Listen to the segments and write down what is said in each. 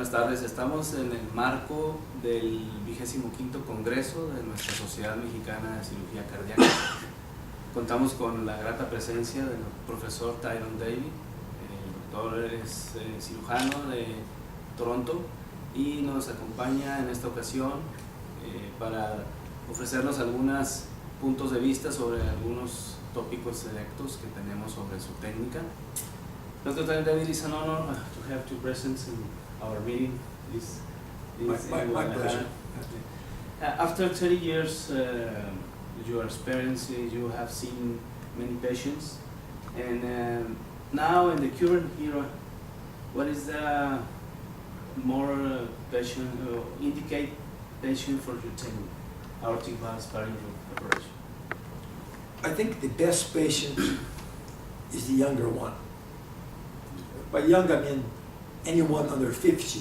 Buenas tardes, estamos en el marco del 25º Congreso de nuestra Sociedad Mexicana de Cirugía Cardíaca. Contamos con la grata presencia del profesor Tirone. El doctor es cirujano de Toronto y nos acompaña en esta ocasión para ofrecernos algunos puntos de vista sobre algunos tópicos selectos que tenemos sobre su técnica. Dr. Tirone, it's an honor to have you present in our meeting. My pleasure. After 30 years, your experience, you have seen many patients, and now in the current era, what is the more patient indicate patient for routine aortic valve sparing operation? I think the best patient is the younger one. By young, I mean anyone under 50,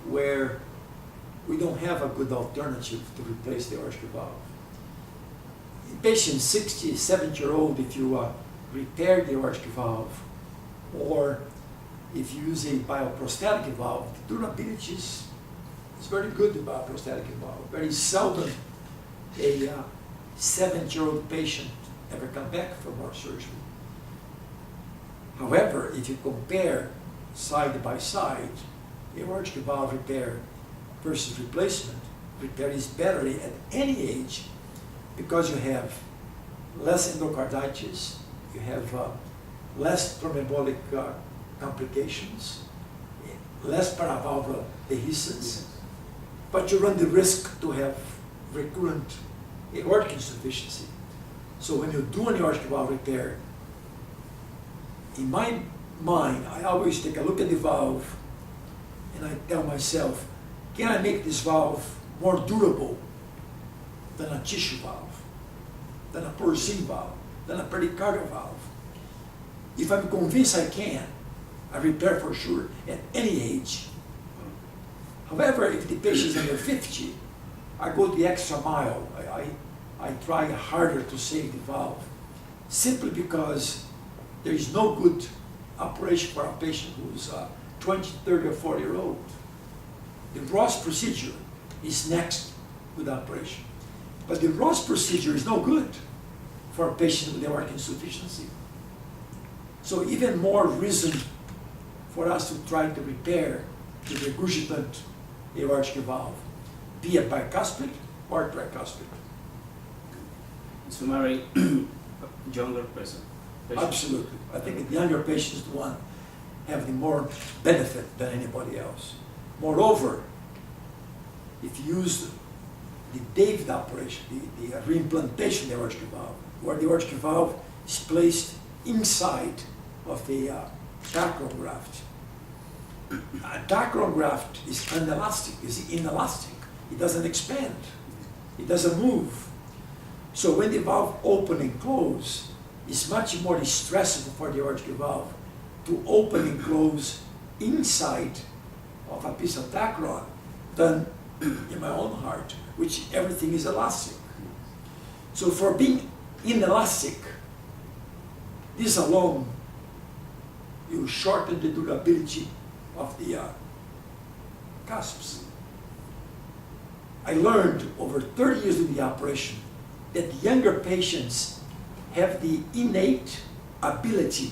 where we don't have a good alternative to replace the aortic valve. In patients 60, 70-year-old, if you repair the aortic valve, or if you use a bioprosthetic valve, the durability is very good, the bioprosthetic valve. Very seldom a 70-year-old patient ever come back from our surgery. However, if you compare side by side, aortic valve repair versus replacement, repair is better at any age because you have less endocarditis, you have less thromboembolic complications, less paravalvular dehiscence, but you run the risk to have recurrent aortic insufficiency. So when you do an aortic valve repair, in my mind, I always take a look at the valve and I tell myself, can I make this valve more durable than a tissue valve, than a porcine valve, than a pericardial valve? If I'm convinced I can, I repair for sure at any age. However, if the patient is under 50, I go the extra mile. I try harder to save the valve, simply because there is no good operation for a patient who's 20, 30, or 40-year-old. The Ross procedure is next with operation. But the Ross procedure is no good for a patient with aortic insufficiency. So even more reason for us to try to repair the regurgitant aortic valve, be it bicuspid or tricuspid. So Mary, younger person. Absolutely. I think the younger patient is the one having more benefit than anybody else. Moreover, if you use the David operation, the reimplantation of the aortic valve, where the aortic valve is placed inside of a dacron graft. A dacron graft is inelastic, is inelastic. It doesn't expand. It doesn't move. So when the valve open and close, it's much more stressful for the aortic valve to open and close inside of a piece of dacron than in my own heart, which everything is elastic. So for being inelastic, this alone, you shorten the durability of the cusps. I learned over 30 years of the operation that younger patients have the innate ability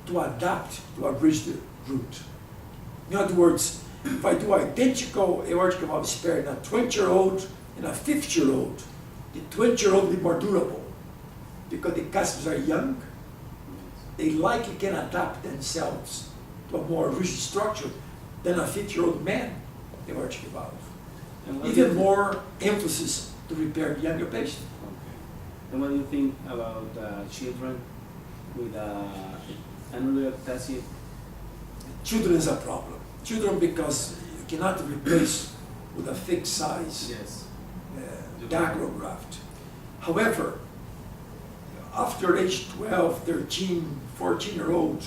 to adapt to a rigid root. In other words, if I do identical aortic valve sparing a 20-year-old and a 50-year-old, the 20-year-old will be more durable because the cusps are young. They likely can adapt themselves to a more rigid structure than a 50-year-old man aortic valve. Even more emphasis to repair the younger patient. And what do you think about children with aneurysm? Children is a problem. Children, because you cannot replace with a fixed size dacron graft. However, after age 12, 13, 14-year-old,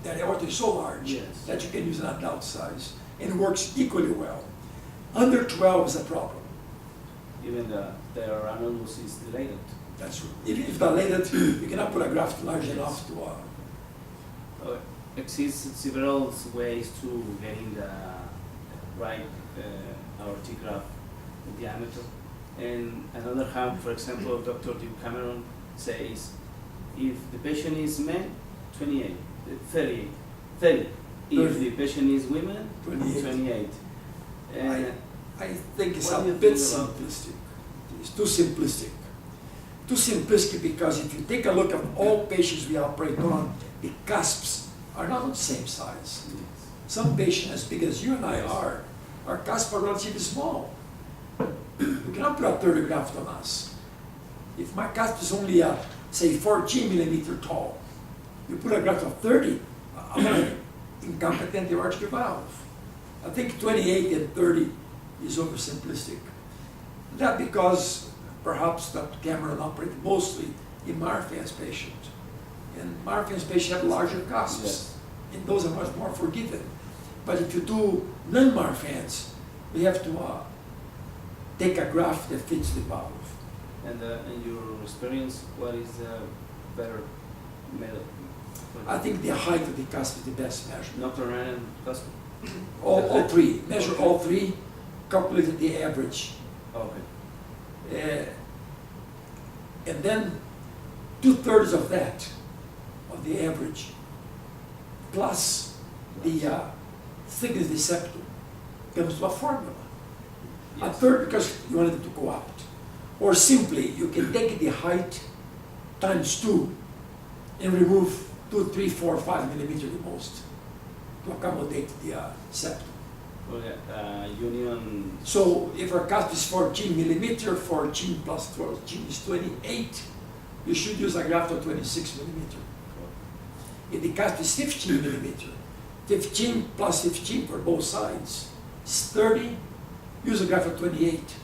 that aorta is so large that you can use an adult size and it works equally well. Under 12 is a problem. Even their annulus is dilated. That's right. If dilated, you cannot put a graft large enough to exist several ways to getting the right aortic graft diameter. And another hand, for example, Dr. Duke Cameron says, if the patient is man, 28, 38, 30. If the patient is women, 28. I think it's What a do you bit think about simplistic. It's too simplistic. Too simplistic because if you take a look at all patients we operate on, the cusps are not of the same size. Yes. Some patients as big as you and I are, our cusps are relatively small. You cannot put a 30 graft on us. If my cusp is only, say, 14 millimeter tall, you put a graft of 30, I'm an incompetent aortic valve. I think 28 and 30 is oversimplistic. That because perhaps Dr. Cameron operated mostly in Marfan's patient. And Marfan's patients have larger cusps, Yes. and those are much more forgiven. But if you do non-Marfan's, we have to take a graft that fits the valve. And in your experience, what is the better method? I think the height of the cusp is the best measure. Nocturnal and cusp? All three, measure all three, calculate the average. Okay. And then 2/3 of that, of the average, plus the thickness of the septum, comes to a formula. A Yes. third because you wanted it to go out. Or simply, you can take the height times 2 and remove 2, 3, 4, 5 millimeters the most to accommodate the septum. Okay. Union. So if our cusp is 14 millimeter, 14 plus 14 is 28, you should use a graft of 26 millimeter. If the cusp is 15 millimeter, 15 plus 15 for both sides is 30, use a graft of 28.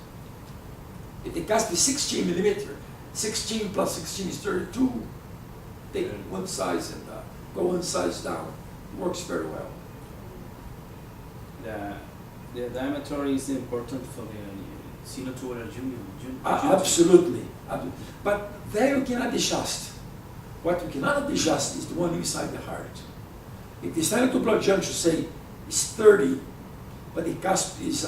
If the cusp is 16 millimeter, 16 plus 16 is 32, take one size and go one size down. It works very well. The diameter is important for the sinotubular union. Absolutely. But there you cannot adjust. What you cannot adjust is the one inside the heart. If the sinotubular junction, say, is 30, but the cusp is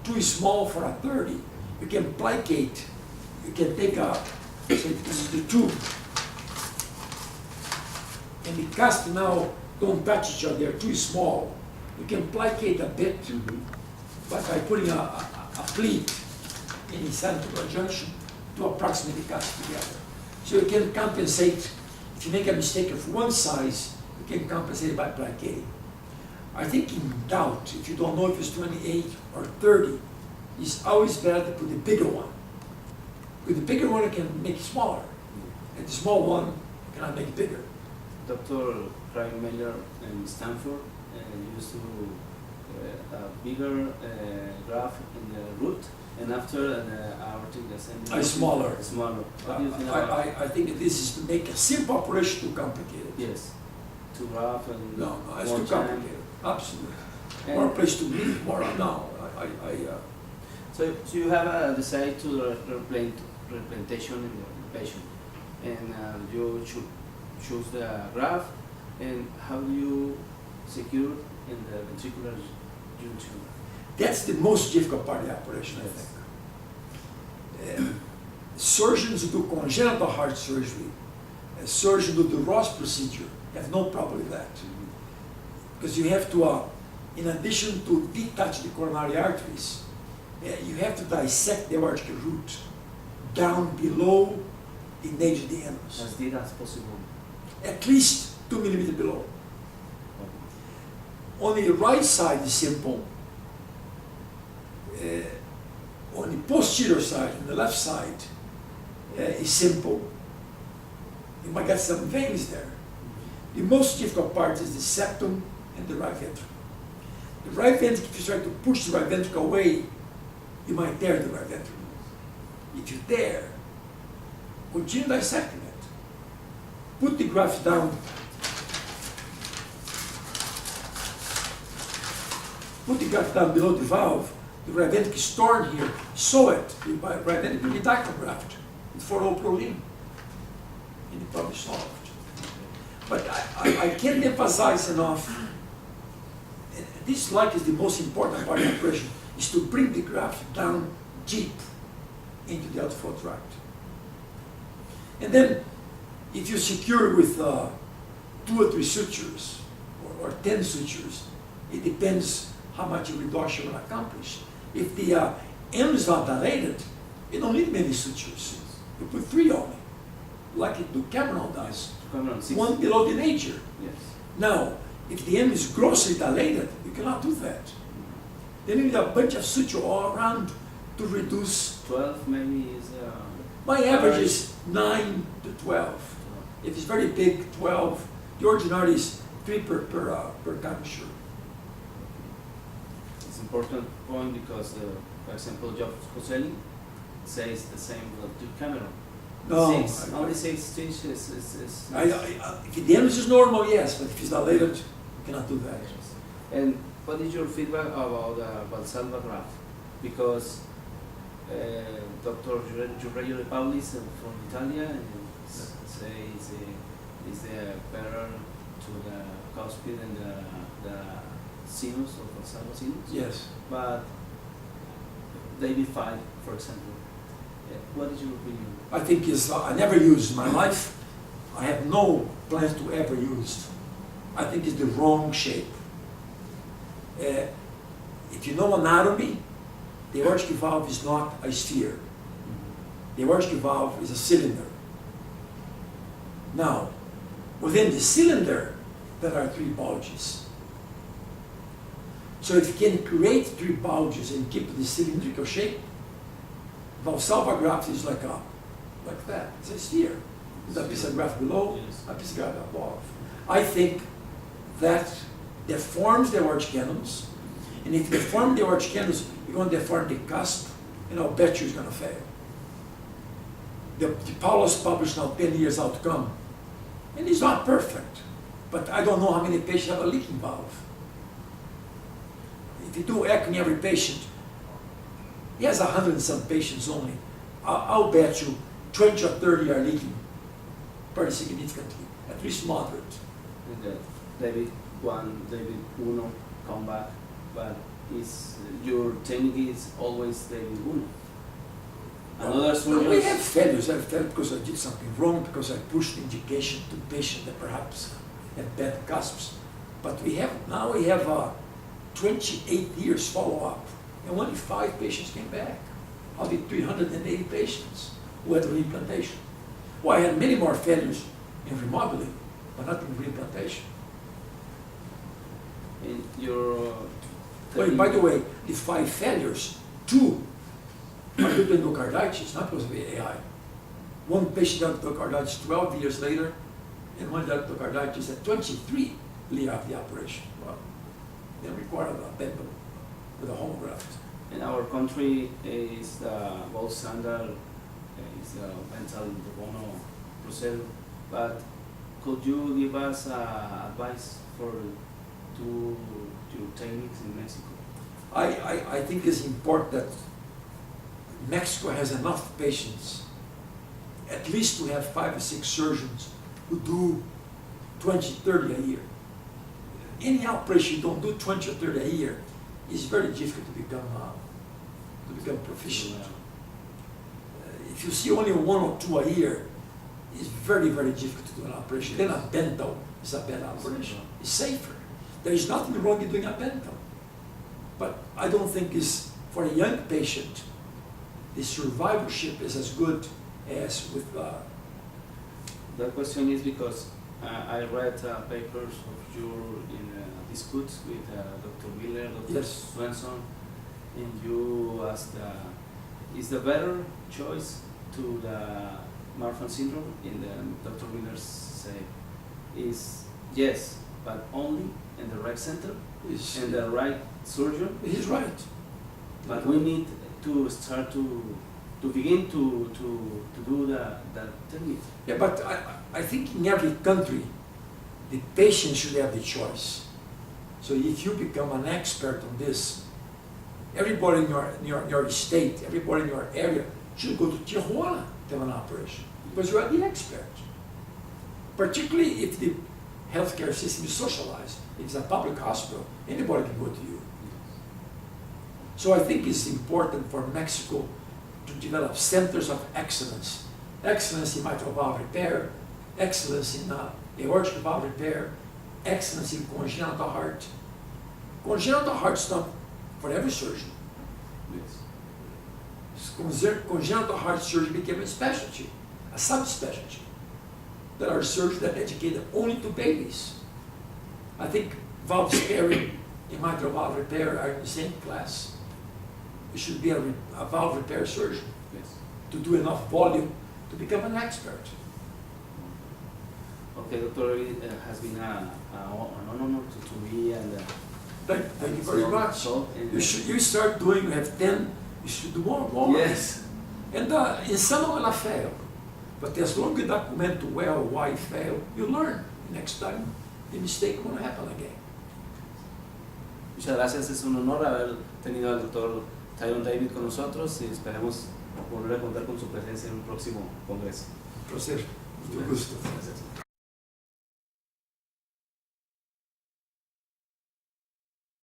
too small for a 30, you can plicate, you can take say this is the tube, and the cusp now don't touch each other, they're too small. You can plicate a bit, but by putting a pleat in the sinotubular junction to approximate the cusp together. So you can compensate, if you make a mistake of one size, you can compensate it by plicating. I think in doubt, if you don't know if it's 28 or 30, it's always better to put the bigger one. With the bigger one, you can make it smaller, and the small one, you cannot make it bigger. Dr. Craig Miller in Stanford used to a bigger graft in the root, and after an aortic assembly. Smaller. Smaller. What do you think about I think this is to make a simple operation too complicated. Yes. To graft and No, it's more too time. complicated. Absolutely. And More place to meet, more, no, So you have a decide to replantation in the patient, and you choose the graft, and how do you secure in the ventricular junction? that's the most difficult part of the operation, I think. Surgeons who do congenital heart surgery, surgeons who do the Ross procedure, have no problem with that. Because you have to, in addition to detach the coronary arteries, you have to dissect the aortic root down below the nadir of the anus. As deep as possible. At least 2 millimeters below. On the right side is simple. On the posterior side, on the left side, is simple. You might get some veins there. The most difficult part is the septum and the right ventricle. The right ventricle, if you try to push the right ventricle away, you might tear the right ventricle. If you dare, continue dissecting it. Put the graft down. Put the graft down below the valve. The right ventricle is torn here. Sew it. The right ventricle will be graft with 4-O-proline. And it probably solved. But I can't emphasize enough, and this like is the most important part of the operation, is to bring the graft down deep into the outflow tract. And then, if you secure with 2 or 3 sutures, or 10 sutures, it depends how much reduction you will accomplish. If the end is not dilated, you don't need many sutures. You put 3 only, like Cameron does. Cameron, 6. 1 below the nature. Yes. Now, if the end is grossly dilated, you cannot do that. Then you need a bunch of suture all around to reduce. 12 maybe is... My average is 9 to 12. If it's very big, 12. The ordinary is 3 per curvature. It's important point because, for example, Joe Coselli says the same to Cameron. No, 6, only 6 stitches is if the end is normal, yes, but if it's dilated, you cannot do that. And what is your feedback about Valsalva graft? Because Dr. Giorgio De Paulis from Italia says is better to the cuspid and the sinus of Valsalva sinus. Yes. But David 5, for example, what is your opinion? I think I never used in my life. I have no plans to ever use. I think it's the wrong shape. If you know anatomy, the aortic valve is not a sphere. The aortic valve is a cylinder. Now, within the cylinder, there are 3 bulges. So if you can create 3 bulges and keep the cylindrical shape, Valsalva graft is like that. It's a sphere. There's a piece of graft below, a piece of graft above. I think that deforms the aortic canals, and if you deform the aortic canals, you're going to deform the cusp, and I'll bet you it's going to fail. The Paulus published now 10 years outcome, and it's not perfect, but I don't know how many patients have a leaking valve. If you do echo in every patient, he has 100 and some patients only. I'll bet you 20 or 30 are leaking pretty significantly, at least moderate. And David 1, David 1 come back, but your technique is always David 1. Another surgeon. We have failures. I've failed because I did something wrong, because I pushed indication to patients that perhaps have bad cusps. But we have 28 years follow-up, and only 5 patients came back. Of the 380 patients who had reimplantation. Well, I had many more failures in remodeling, but not in reimplantation. In your Well, by the way, the 5 failures, 2 are due to endocarditis, not because of AI. One patient got endocarditis 12 years later, and one got endocarditis at 23 years after the operation. Well, they required a bendable with a homograft. in our country is the gold standard is the mental bono procedure, but could you give us advice for your techniques in Mexico? I think it's important that Mexico has enough patients, at least to have 5 or 6 surgeons who do 20, 30 a year. Any operation you don't do 20 or 30 a year, it's very difficult to become proficient. If you see only 1 or 2 a year, it's very, very difficult to do an operation. Then a bento is a bad operation. It's safer. There is nothing wrong in doing a bento. But I don't think it's, for a young patient, the survivorship is as good as with... The question is because I read papers of you in disputes with Dr. Miller, Dr. Yes. Swenson, and you asked, is the better choice to the Marfan syndrome? And Dr. Miller said, is yes, but only in the right center and the right surgeon. He's right. But we need to start to begin to do that technique. Yeah, but I think in every country, the patient should have the choice. So if you become an expert on this, everybody in your state, everybody in your area should go to Tijuana to have an operation, because you are the expert. Particularly if the healthcare system is socialized. If it's a public hospital, anybody can go to you. So I think it's important for Mexico to develop centers of excellence. Excellence in mitral valve repair, excellence in aortic valve repair, excellence in congenital heart. Congenital heart is not for every surgeon. Congenital heart surgery became a specialty, a subspecialty. There are surgeons that are educated only to babies. I think valve sparing and mitral valve repair are in the same class. You should be a valve repair surgeon to do enough volume to become an expert. Okay, Doctor, it has been an honor to be and Thank you very much. You start doing, you have 10, you should do more. Yes. And in some ela fail. But as long as you document well why it failed, you learn. Next time, the mistake won't happen again. Muchas gracias, es un honor haber tenido al doctor Tirone David con nosotros y esperemos volver a contar con su presencia en un próximo congreso. Placer. Mucho gusto. Gracias.